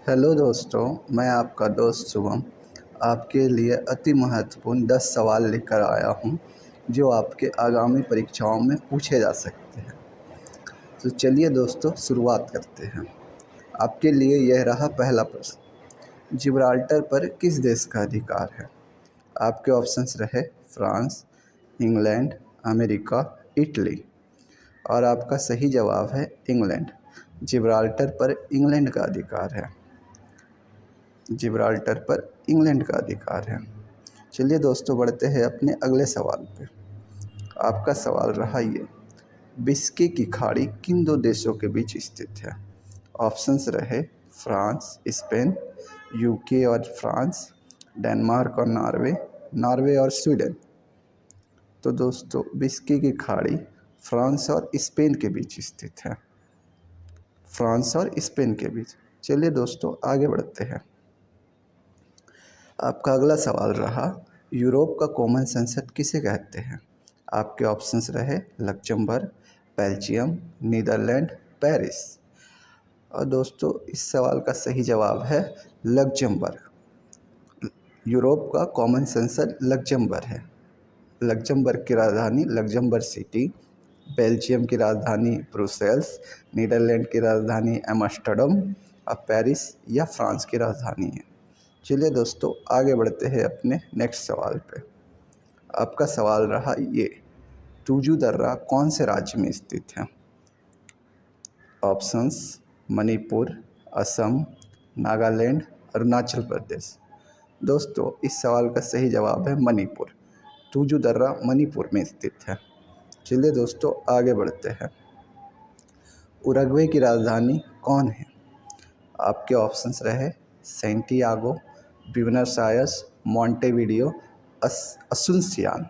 Hello दोस्तों, मैं आपका दोस्त शुभम आपके लिए अति महत्वपूर्ण 10 सवाल लेकर आया हूं, जो आपके आगामी परीक्षाओं में पूछे जा सकते हैं। तो चलिए दोस्तों, शुरुआत करते हैं। आपके लिए यह रहा पहला प्रश्न। जिब्राल्टर पर किस देश का अधिकार है? आपके ऑप्शंस रहे फ्रांस, इंग्लैंड, अमेरिका, इटली। और आपका सही जवाब है इंग्लैंड। जिब्राल्टर पर इंग्लैंड का अधिकार है। जिब्राल्टर पर इंग्लैंड का अधिकार है। चलिए दोस्तों, बढ़ते हैं अपने अगले सवाल पे। आपका सवाल रहा ये, बिस्के की खाड़ी किन दो देशों के बीच स्थित है? ऑप्शंस रहे फ्रांस, स्पेन, यूके और फ्रांस, डेनमार्क और नॉर्वे, नॉर्वे और स्वीडन। तो दोस्तों, बिस्के की खाड़ी फ्रांस और स्पेन के बीच स्थित है। फ्रांस और स्पेन के बीच। चलिए दोस्तों, आगे बढ़ते हैं। आपका अगला सवाल रहा, यूरोप का कॉमन संसद किसे कहते हैं? आपके ऑप्शंस रहे लक्जमबर्ग, बेल्जियम, नीदरलैंड, पेरिस। और दोस्तों, इस सवाल का सही जवाब है लक्जमबर्ग। यूरोप का कॉमन संसद लक्जमबर्ग है। लक्जमबर्ग की राजधानी लक्जमबर्ग सिटी, बेल्जियम की राजधानी ब्रुसेल्स, नीदरलैंड की राजधानी एम्स्टर्डम और पेरिस या फ्रांस की राजधानी है। चलिए दोस्तों, आगे बढ़ते हैं अपने नेक्स्ट सवाल पे। आपका सवाल रहा ये, टूजू दर्रा कौन से राज्य में स्थित है? ऑप्शंस मणिपुर, असम, नागालैंड, अरुणाचल प्रदेश। दोस्तों, इस सवाल का सही जवाब है मणिपुर। टूजू दर्रा मणिपुर में स्थित है। चलिए दोस्तों, आगे बढ़ते हैं। उरुग्वे की राजधानी कौन है? आपके ऑप्शंस रहे सेंटियागो, ब्यूनस आयर्स, मोंटेविडियो, असुंसियान।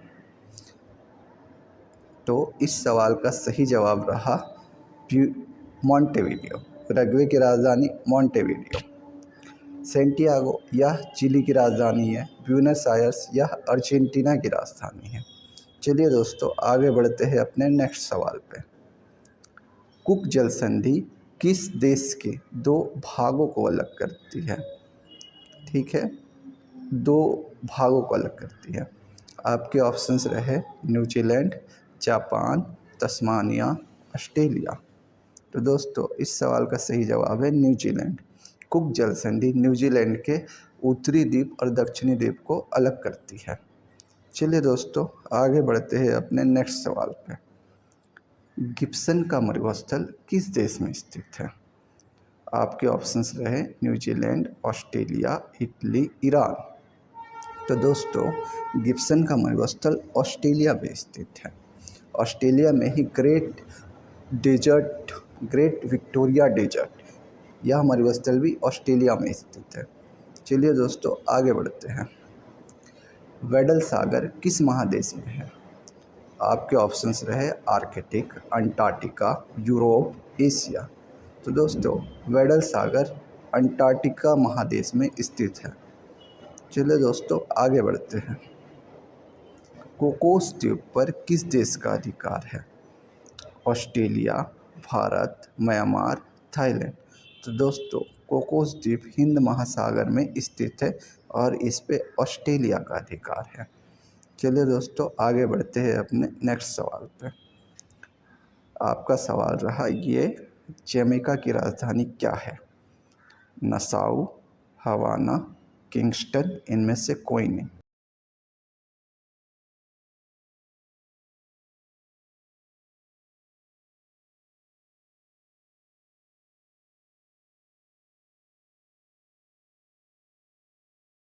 तो इस सवाल का सही जवाब रहा मोंटेविडियो। उरुग्वे की राजधानी मोंटेविडियो। सेंटियागो यह चिली की राजधानी है। ब्यूनस आयर्स यह अर्जेंटीना की राजधानी है। चलिए दोस्तों, आगे बढ़ते हैं अपने नेक्स्ट सवाल पे। कुक जल संधि किस देश के दो भागों को अलग करती है? ठीक है, दो भागों को अलग करती है। आपके ऑप्शंस रहे न्यूजीलैंड, जापान, तस्मानिया, ऑस्ट्रेलिया। तो दोस्तों, इस सवाल का सही जवाब है न्यूजीलैंड। कुक जल संधि न्यूजीलैंड के उत्तरी द्वीप और दक्षिणी द्वीप को अलग करती है। चलिए दोस्तों, आगे बढ़ते हैं अपने नेक्स्ट सवाल पे। गिब्सन का मरुस्थल किस देश में स्थित है? आपके ऑप्शंस रहे न्यूजीलैंड, ऑस्ट्रेलिया, इटली, ईरान। तो दोस्तों, गिब्सन का मरुस्थल ऑस्ट्रेलिया में स्थित है। ऑस्ट्रेलिया में ही ग्रेट विक्टोरिया डेजर्ट, यह मरुस्थल भी ऑस्ट्रेलिया में स्थित है। चलिए दोस्तों, आगे बढ़ते हैं। वेडल सागर किस महादेश में है? आपके ऑप्शंस रहे आर्कटिक, अंटार्कटिका, यूरोप, एशिया। तो दोस्तों, वेडल सागर अंटार्कटिका महादेश में स्थित है। चलिए दोस्तों, आगे बढ़ते हैं। कोकोस द्वीप पर किस देश का अधिकार है? Australia, Bharat, Myanmar, Thailand. तो दोस्तों, कोकोस द्वीप हिंद महासागर में स्थित है और इस पे ऑस्ट्रेलिया का अधिकार है। चलिए दोस्तों, आगे बढ़ते हैं अपने नेक्स्ट सवाल पे। आपका सवाल रहा ये, जमैका की राजधानी क्या है? नसाउ, हवाना, किंगस्टन, इनमें से कोई नहीं।